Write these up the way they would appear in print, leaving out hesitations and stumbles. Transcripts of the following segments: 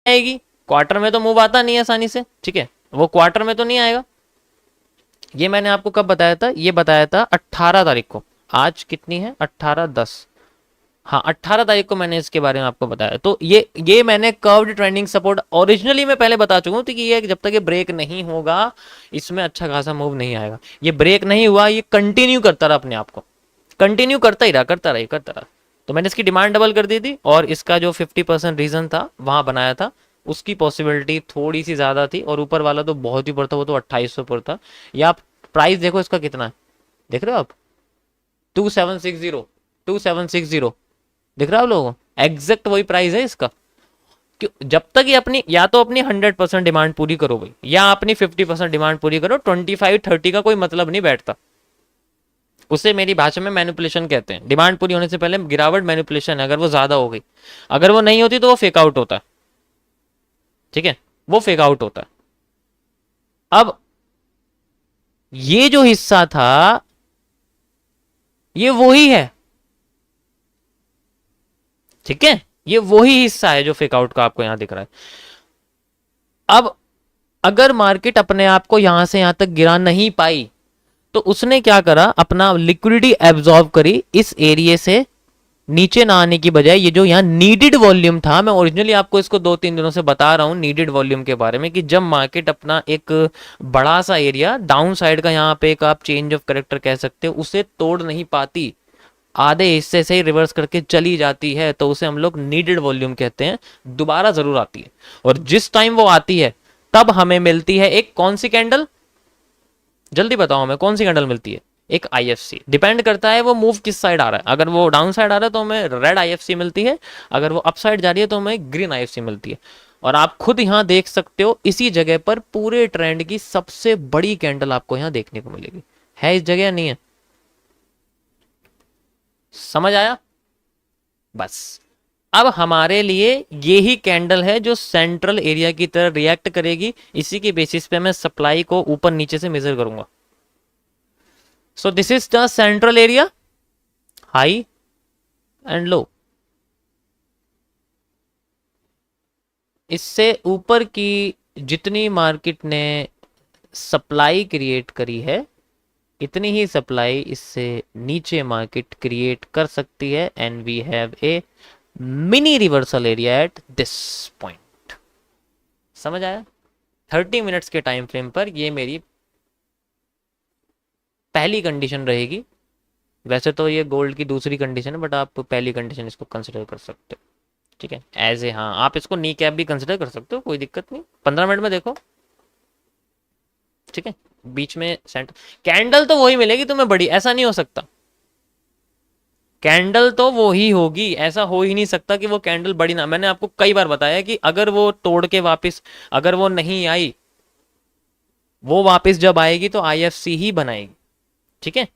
आएगी, क्वार्टर में तो मूव आता नहीं है आसानी से, ठीक है, वो क्वार्टर में तो नहीं आएगा। ये मैंने आपको कब बताया था, ये बताया था 18 तारीख को। आज कितनी है, 18/10, हाँ 18 तारीख को मैंने इसके बारे में आपको बताया। तो ये मैंने कर्व्ड ट्रेंडिंग सपोर्ट ओरिजिनली मैं पहले बता चुका हूँ कि ये जब तक ये ब्रेक नहीं होगा इसमें अच्छा खासा मूव नहीं आएगा। ये ब्रेक नहीं हुआ, ये कंटिन्यू करता रहा अपने आप को, कंटिन्यू करता ही रहा, करता रहा। तो मैंने इसकी डिमांड डबल कर दी थी और इसका जो 50% रीजन था वहां बनाया था, उसकी पॉसिबिलिटी थोड़ी सी ज्यादा थी और ऊपर वाला तो बहुत ही ऊपर था, वो तो 2800 पर था। या आप प्राइस देखो इसका कितना है, देख रहे हो आप, 2760 दिख रहा है आप लोगों को, एग्जैक्ट वही प्राइस है इसका। क्यों, जब तक ये अपनी या तो अपनी 100% डिमांड पूरी करो भाई, या अपनी 50% डिमांड पूरी करो, 25-30 का कोई मतलब नहीं बैठता। उसे मेरी भाषा में मैनिपुलेशन कहते हैं। डिमांड पूरी होने से पहले गिरावट मैनिपुलेशन है, अगर वो ज्यादा हो गई, अगर वो नहीं होती तो वो फेक आउट होता है, ठीक है, वो फेक आउट होता है। अब ये जो हिस्सा था ये वही है, ठीक है, ये वही हिस्सा है जो फेक आउट का आपको यहां दिख रहा है। अब अगर मार्केट अपने आप को यहां से यहां तक गिरा नहीं पाई तो उसने क्या करा, अपना लिक्विडिटी एब्जॉर्ब करी इस एरिया से नीचे ना आने की बजाय। ये जो यहाँ नीडेड वॉल्यूम था, मैं ओरिजिनली आपको इसको 2-3 दिनों से बता रहा हूँ नीडेड वॉल्यूम के बारे में, कि जब मार्केट अपना एक बड़ा सा एरिया डाउन साइड का, यहाँ पे एक आप चेंज ऑफ करेक्टर कह सकते हो, उसे तोड़ नहीं पाती, आधे हिस्से से ही रिवर्स करके चली जाती है, तो उसे हम लोग नीडेड वॉल्यूम कहते हैं, दोबारा जरूर आती है। और जिस टाइम वो आती है तब हमें मिलती है एक कौन सी कैंडल, जल्दी बताओ हमें कौन सी कैंडल मिलती है, एक आईएफसी। डिपेंड करता है वो मूव किस साइड आ रहा है, अगर वो डाउन साइड आ रहा है तो हमें रेड आईएफसी मिलती है, अगर वो अप साइड जा रही है तो हमें ग्रीन आईएफसी मिलती है। और आप खुद यहां देख सकते हो इसी जगह पर पूरे ट्रेंड की सबसे बड़ी कैंडल आपको यहां देखने को मिलेगी, है इस जगह नहीं है, समझ आया। बस अब हमारे लिए यही कैंडल है जो सेंट्रल एरिया की तरह रिएक्ट करेगी, इसी के बेसिस पे मैं सप्लाई को ऊपर नीचे से मेजर करूंगा। So this is the central area, high and low. इससे ऊपर की जितनी मार्केट ने सप्लाई क्रिएट करी है, इतनी ही सप्लाई इससे नीचे मार्केट क्रिएट कर सकती है, and we have a mini reversal area at this point. समझ आया। 30 मिनट्स के टाइम फ्रेम पर ये मेरी पहली कंडीशन रहेगी। वैसे तो ये गोल्ड की दूसरी कंडीशन है, बट आप पहली कंडीशन इसको कंसिडर कर सकते हो, ठीक है, एज ए, हाँ आप इसको नी कैप भी कंसिडर कर सकते हो, कोई दिक्कत नहीं। 15 मिनट में देखो, ठीक है, बीच में सेंटर कैंडल तो वही मिलेगी तुम्हें बड़ी, ऐसा नहीं हो सकता, कैंडल तो वो ही होगी, ऐसा हो ही नहीं सकता कि वो कैंडल बड़ी ना। मैंने आपको कई बार बताया कि अगर वो तोड़ के वापस, अगर वो नहीं आई, वो वापस जब आएगी तो आईएफसी ही बनाएगी, ठीक है।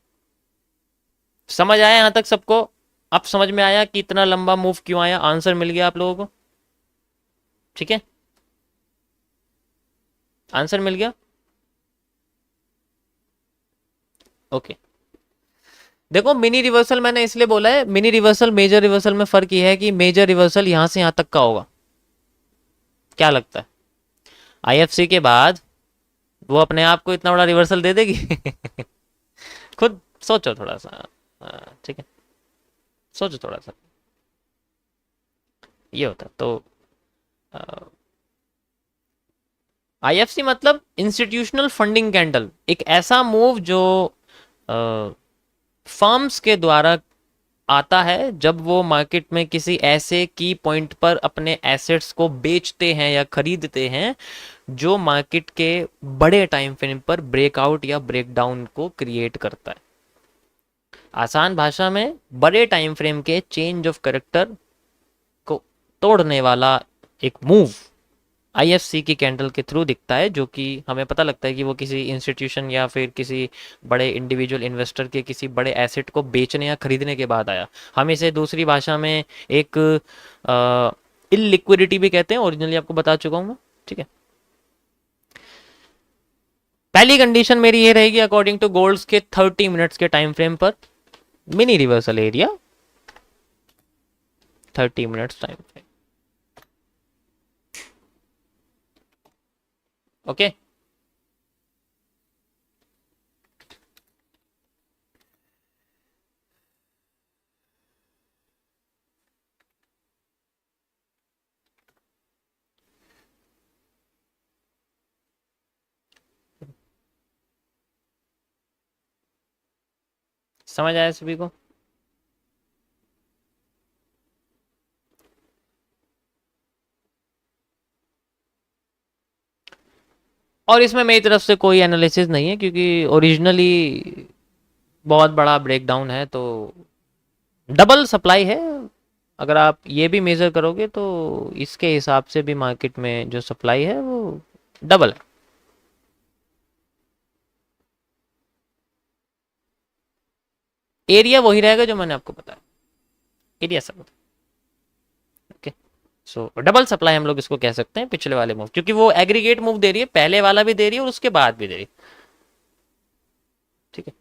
समझ आया यहां तक सबको, अब समझ में आया कि इतना लंबा मूव क्यों आया, आंसर मिल गया आप लोगों को, ठीक है, आंसर मिल गया, ओके। देखो मिनी रिवर्सल मैंने इसलिए बोला है, मिनी रिवर्सल मेजर रिवर्सल में फर्क ये है कि मेजर रिवर्सल यहां से यहां तक का होगा। क्या लगता है आईएफसी के बाद वो अपने आप को इतना बड़ा रिवर्सल दे देगी? खुद सोचो थोड़ा सा, ठीक है, सोचो थोड़ा सा, ये होता तो आईएफसी मतलब इंस्टीट्यूशनल फंडिंग कैंडल, एक ऐसा मूव जो फर्म्स के द्वारा आता है जब वो मार्केट में किसी ऐसे की पॉइंट पर अपने एसेट्स को बेचते हैं या खरीदते हैं जो मार्केट के बड़े टाइम फ्रेम पर ब्रेकआउट या ब्रेकडाउन को क्रिएट करता है। आसान भाषा में बड़े टाइम फ्रेम के चेंज ऑफ कैरेक्टर को तोड़ने वाला एक मूव आईएफसी की कैंडल के थ्रू दिखता है, जो कि हमें पता लगता है कि वो किसी इंस्टीट्यूशन या फिर किसी बड़े इंडिविजुअल इन्वेस्टर के किसी बड़े एसेट को बेचने या खरीदने के बाद आया। हम इसे दूसरी भाषा में एक इलिक्विडिटी भी कहते हैं, ओरिजिनली आपको बता चुका हूं मैं, ठीक है। पहली कंडीशन मेरी ये रहेगी अकॉर्डिंग टू गोल्ड्स के 30 मिनट्स के टाइम फ्रेम पर mini reversal area, 30 minutes time frame, okay. समझ आया सभी को? और इसमें मेरी तरफ से कोई एनालिसिस नहीं है, क्योंकि ओरिजिनली बहुत बड़ा ब्रेकडाउन है, तो डबल सप्लाई है। अगर आप ये भी मेजर करोगे तो इसके हिसाब से भी मार्केट में जो सप्लाई है वो डबल है। एरिया वही रहेगा जो मैंने आपको बताया, एरिया सब। ओके। सो डबल सप्लाई हम लोग इसको कह सकते हैं पिछले वाले मूव, क्योंकि वो एग्रीगेट मूव दे रही है, पहले वाला भी दे रही है और उसके बाद भी दे रही है। ठीक है।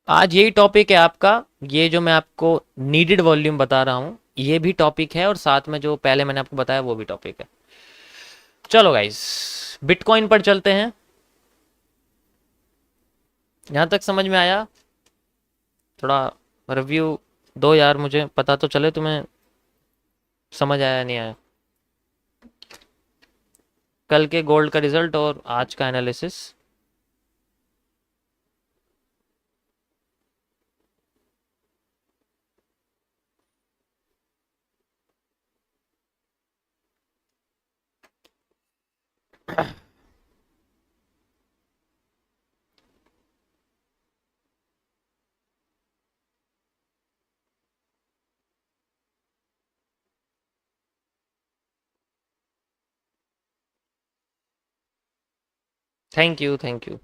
आज यही टॉपिक है आपका। ये जो मैं आपको नीडेड वॉल्यूम बता रहा हूँ ये भी टॉपिक है, और साथ में जो पहले मैंने आपको बताया वो भी टॉपिक है। चलो गाइस, बिटकॉइन पर चलते हैं। यहां तक समझ में आया? थोड़ा रिव्यू दो यार, मुझे पता तो चले तुम्हें समझ आया नहीं आया। कल के गोल्ड का रिजल्ट और आज का analysis. Thank you, thank you.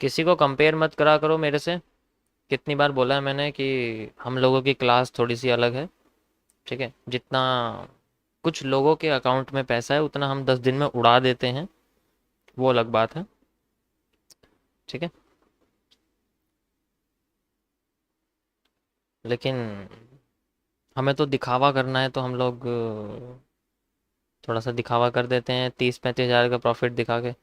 किसी को कंपेयर मत करा करो मेरे से। कितनी बार बोला है मैंने कि हम लोगों की क्लास थोड़ी सी अलग है। ठीक है। जितना कुछ लोगों के अकाउंट में पैसा है उतना हम 10 दिन में उड़ा देते हैं, वो अलग बात है। ठीक है। लेकिन हमें तो दिखावा करना है, तो हम लोग थोड़ा सा दिखावा कर देते हैं 30-35 हज़ार का प्रॉफिट दिखा के।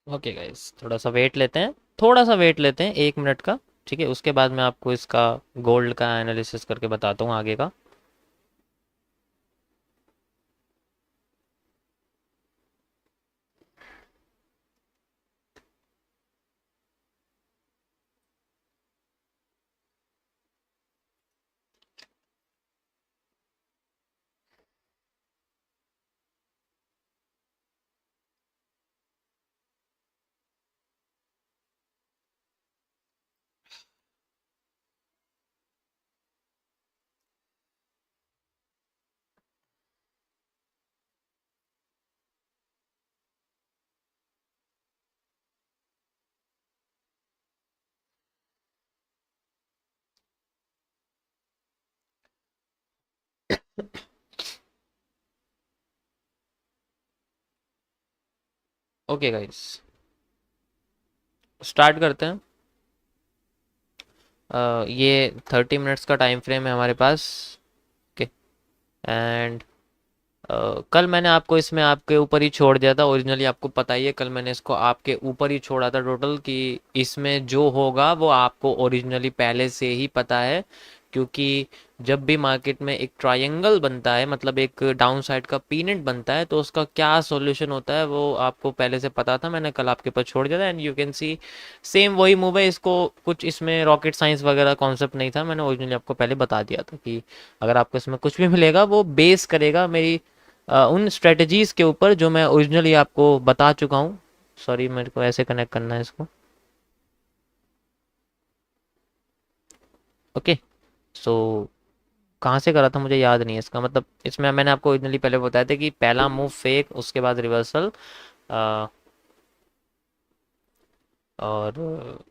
ओके गाइस, थोड़ा सा वेट लेते हैं, थोड़ा सा वेट लेते हैं 1 मिनट का। ठीक है, उसके बाद मैं आपको इसका गोल्ड का एनालिसिस करके बताता हूँ आगे का। ओके गाइस, स्टार्ट करते हैं। ये 30 मिनट्स का टाइम फ्रेम है हमारे पास। ओके। एंड कल मैंने आपको इसमें आपके ऊपर ही छोड़ दिया था, ओरिजिनली आपको पता ही है, कल मैंने इसको आपके ऊपर ही छोड़ा था टोटल, कि इसमें जो होगा वो आपको ओरिजिनली पहले से ही पता है। क्योंकि जब भी मार्केट में एक ट्रायंगल बनता है, मतलब एक डाउन साइड का पीनट बनता है, तो उसका क्या सॉल्यूशन होता है वो आपको पहले से पता था। मैंने कल आपके पास छोड़ दिया था, and you can see same वही मूव है। इसको कुछ इसमें रॉकेट साइंस वगैरह कॉन्सेप्ट नहीं था, मैंने ओरिजिनली आपको पहले बता दिया था कि अगर आपको इसमें कुछ भी मिलेगा वो बेस करेगा मेरी उन स्ट्रेटजीज के ऊपर जो मैं ओरिजिनली आपको बता चुका हूँ। सॉरी, मेरे को ऐसे कनेक्ट करना है इसको। ओके। सो कहाँ से करा था मुझे याद नहीं है इसका, मतलब इसमें मैंने आपको ओरिजिनली पहले बताया था कि पहला मूव फेक, उसके बाद रिवर्सल, और